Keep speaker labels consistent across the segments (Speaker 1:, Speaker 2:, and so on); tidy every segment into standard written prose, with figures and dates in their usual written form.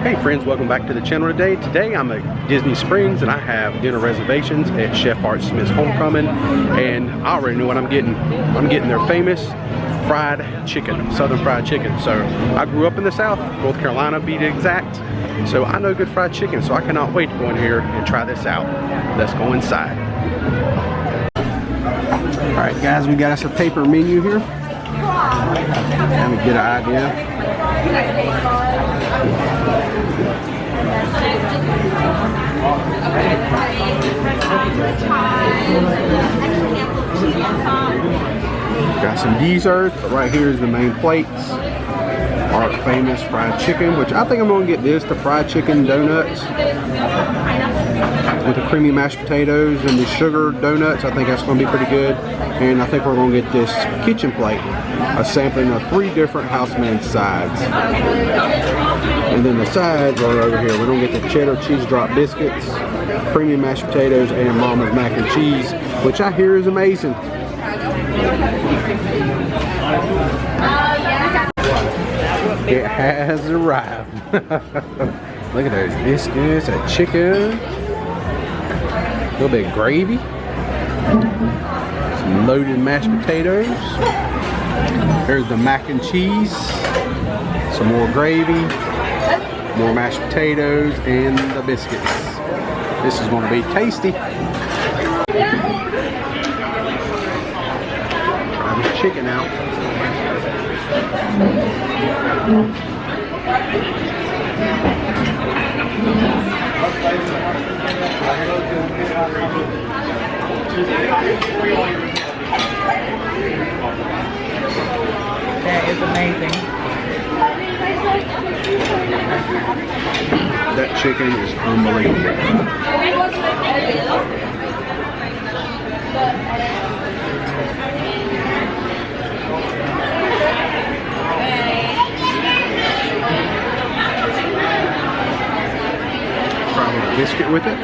Speaker 1: Hey friends, welcome back to the channel today. Today I'm at Disney Springs and I have dinner reservations at Chef Art Smith Homecomin, and I already know what I'm getting. I'm getting their famous fried chicken, southern fried chicken. So I grew up in the South, North Carolina to be exact. So I know good fried chicken, so I cannot wait to go in here and try this out. Let's go inside. All right guys, we got us a paper menu here. Let me get an idea. Got some desserts, but right here is the main plates. Our famous fried chicken, which I think I'm gonna get this, the fried chicken donuts with the creamy mashed potatoes and the sugar donuts. I think that's gonna be pretty good. And I think we're gonna get this kitchen plate, a sampling of 3 different house-made sides. And then the sides are over here. We're gonna get the cheddar cheese drop biscuits, creamy mashed potatoes, and mama's mac and cheese, which I hear is amazing. It has arrived. Look at those biscuits, that chicken, a little bit of gravy, some loaded mashed potatoes. There's the mac and cheese, some more gravy, more mashed potatoes, and the biscuits. This is going to be tasty. Try this chicken out.
Speaker 2: That is amazing.
Speaker 1: That chicken is unbelievable. Try a little biscuit with it.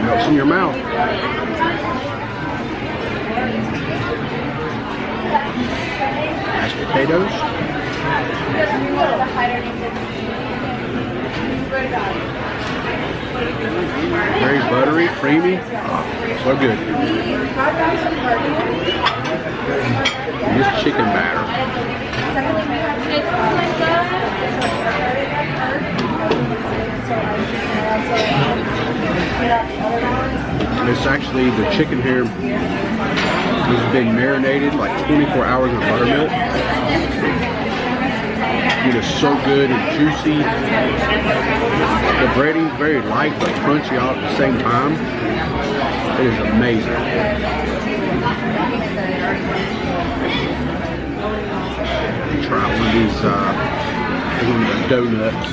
Speaker 1: Melts in your mouth. Mashed potatoes. Very buttery, creamy. Oh, so good. And this chicken batter. It's actually, the chicken here has been marinated like 24 hours in buttermilk. It is so good and juicy. The breading's very light but crunchy all at the same time. It is amazing. Try one of these, one of the donuts.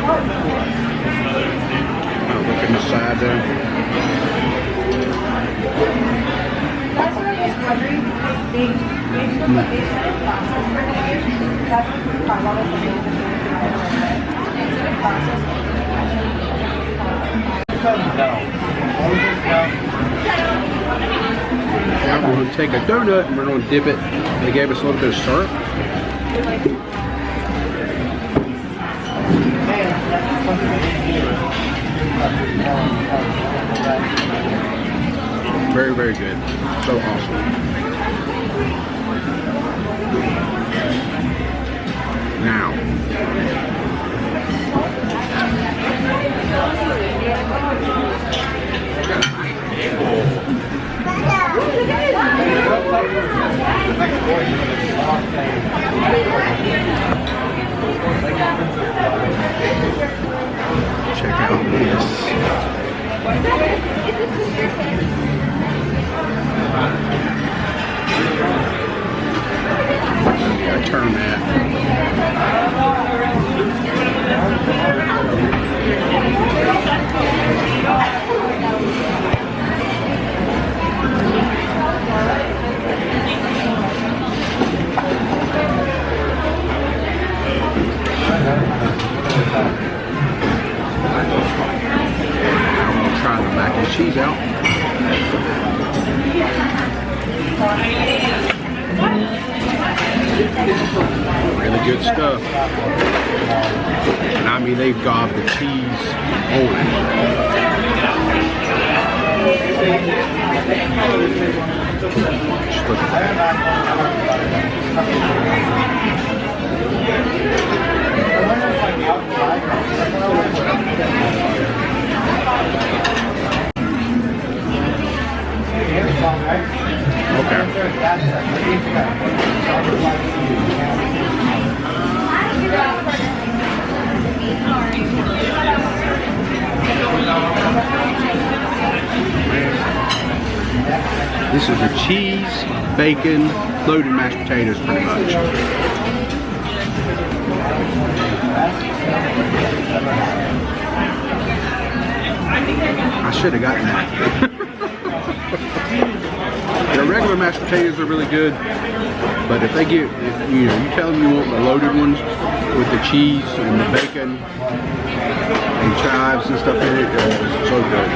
Speaker 1: Oh, look at the side there. Now we're going to take a donut and we're going to dip it. They gave us a little bit of syrup. Very, very good. So awesome. Now, check out this. I turn that. Good stuff. And I mean, they've got the cheese on it. Just look at that. Okay. This is the cheese, bacon, loaded mashed potatoes pretty much. I should have gotten that. The regular mashed potatoes are really good, but if they get, you tell them you want the loaded ones with the cheese and the bacon and chives and stuff in it, it's so good.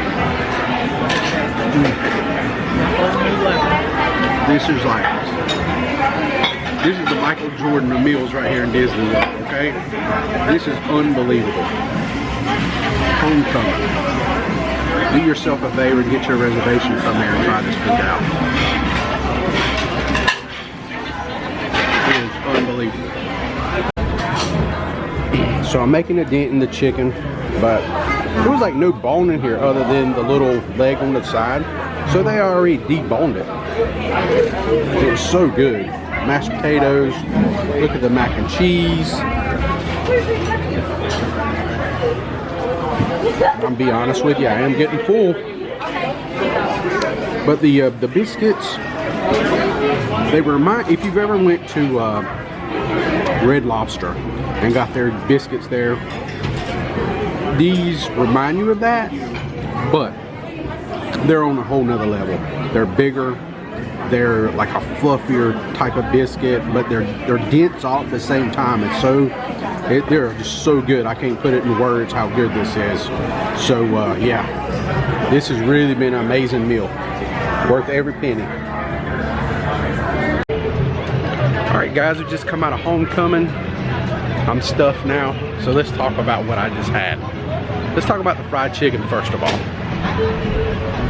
Speaker 1: This is the Michael Jordan of meals right here in Disney World, okay? This is unbelievable. Homecoming. Do yourself a favor and get your reservation from there and try this food out. It is unbelievable. So I'm making a dent in the chicken, but there was like no bone in here other than the little leg on the side. So they already deboned it. It was so good. Mashed potatoes, look at the mac and cheese. I'm be honest with you, I am getting full. But the biscuits, they remind, if you've ever went to Red Lobster and got their biscuits there, these remind you of that, but they're on a whole nother level. They're bigger, they're like a fluffier type of biscuit, but they're dense all at the same time. It's so, they're just so good. I can't put it in words how good this is. So yeah, this has really been an amazing meal, worth every penny. All right guys, we've just come out of Homecoming. I'm stuffed now, so let's talk about what I just had. Let's talk about the fried chicken first of all.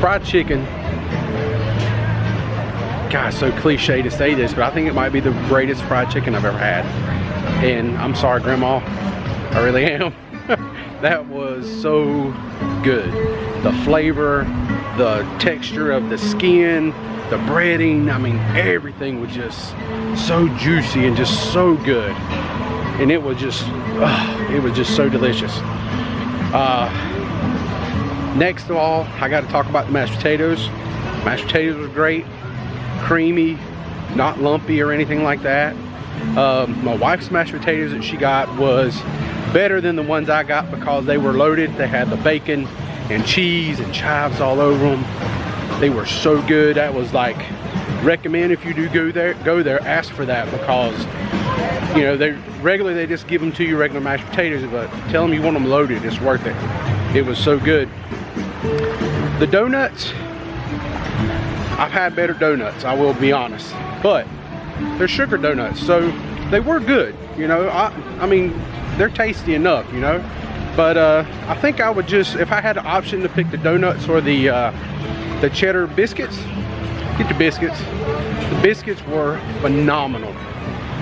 Speaker 1: Fried chicken, God, so cliche to say this, but I think it might be the greatest fried chicken I've ever had. And I'm sorry, Grandma, I really am. That was so good. The flavor, the texture of the skin, the breading, I mean, everything was just so juicy and just so good. And it was just so delicious. Next of all, I got to talk about the mashed potatoes. Mashed potatoes were great, creamy, not lumpy or anything like that. My wife's mashed potatoes that she got was better than the ones I got because they were loaded. They had the bacon and cheese and chives all over them. They were so good. That was like, recommend if you do go there, ask for that, because you know, they just give them to you regular mashed potatoes, but tell them you want them loaded. It's worth it. It was so good. The donuts, I've had better donuts, I will be honest, but they're sugar donuts, so they were good, you know. I mean, they're tasty enough, you know, but I think I would just, if I had the option to pick the donuts or the cheddar biscuits, get the biscuits. The biscuits were phenomenal.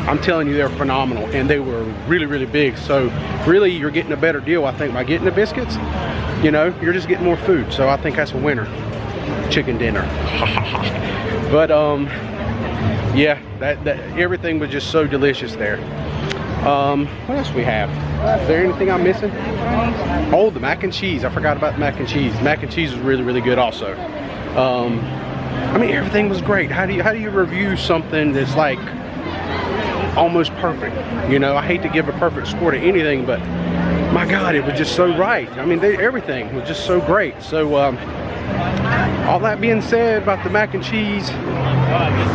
Speaker 1: I'm telling you, they're phenomenal, and they were really, really big. So really, you're getting a better deal, I think, by getting the biscuits. You know, you're just getting more food. So I think that's a winner. Chicken dinner. But yeah, that everything was just so delicious there. What else we have? Is there anything I'm missing? Oh, the mac and cheese. I forgot about the mac and cheese. Mac and cheese was really, really good also. I mean, everything was great. How do you review something that's like almost perfect? You know, I hate to give a perfect score to anything, but my God, it was just so right. I mean, everything was just so great. So all that being said about the mac and cheese,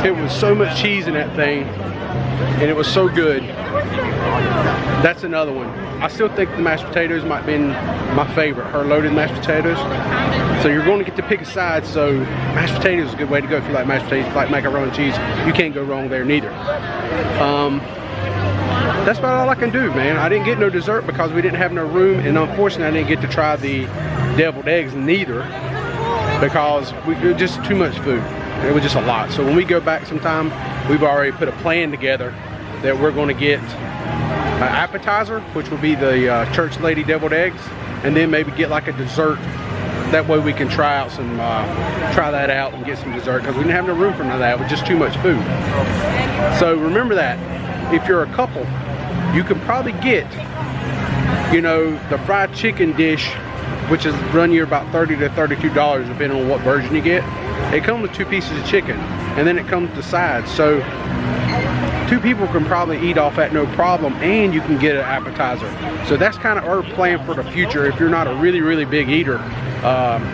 Speaker 1: it was so much cheese in that thing, and it was so good. That's another one. I still think the mashed potatoes might have been my favorite, her loaded mashed potatoes. So you're going to get to pick a side, so mashed potatoes is a good way to go if you like mashed potatoes, if you like macaroni and cheese. You can't go wrong there neither. that's about all I can do, man. I didn't get no dessert because we didn't have no room, and unfortunately I didn't get to try the deviled eggs neither because it was just too much food. It was just a lot. So when we go back sometime, we've already put a plan together that we're going to get an appetizer, which will be the church lady deviled eggs, and then maybe get like a dessert. That way we can try out some, try that out and get some dessert, because we didn't have no room for none of that. It was just too much food. So remember that if you're a couple, you can probably get, you know, the fried chicken dish, which is run you about $30 to $32 depending on what version you get. It comes with 2 pieces of chicken, and then it comes with the sides. So 2 people can probably eat off that no problem, and you can get an appetizer. So that's kind of our plan for the future. If you're not a really big eater,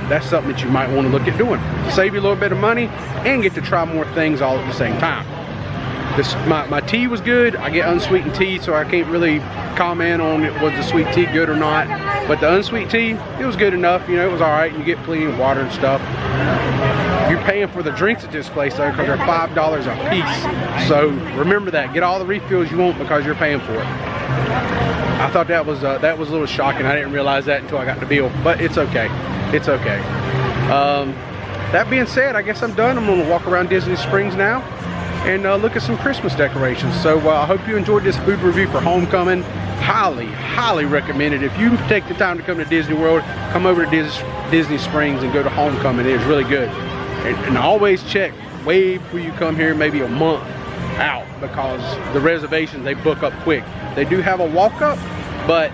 Speaker 1: that's something that you might want to look at doing to save you a little bit of money and get to try more things all at the same time. My tea was good. I get unsweetened tea, so I can't really comment on it, was the sweet tea good or not. But the unsweet tea, it was good enough. You know, it was all right. You get plenty of water and stuff. You're paying for the drinks at this place though, because they're $5 a piece. So remember that. Get all the refills you want because you're paying for it. I thought that was a little shocking. I didn't realize that until I got the bill, but it's okay. It's okay. That being said, I guess I'm done. I'm going to walk around Disney Springs now and look at some Christmas decorations. So I hope you enjoyed this food review for Homecomin. Highly recommend it. If you take the time to come to Disney World, come over to Disney Springs and go to Homecomin. It is really good. And always check way before you come here, maybe a month out, because the reservations, they book up quick. They do have a walk-up, but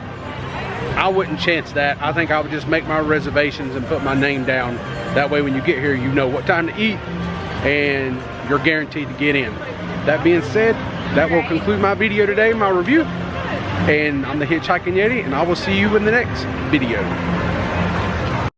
Speaker 1: I wouldn't chance that. I think I would just make my reservations and put my name down. That way when you get here, you know what time to eat and you're guaranteed to get in. That being said, that will conclude my video today, my review. And I'm the Hitchhiking Yeti, and I will see you in the next video.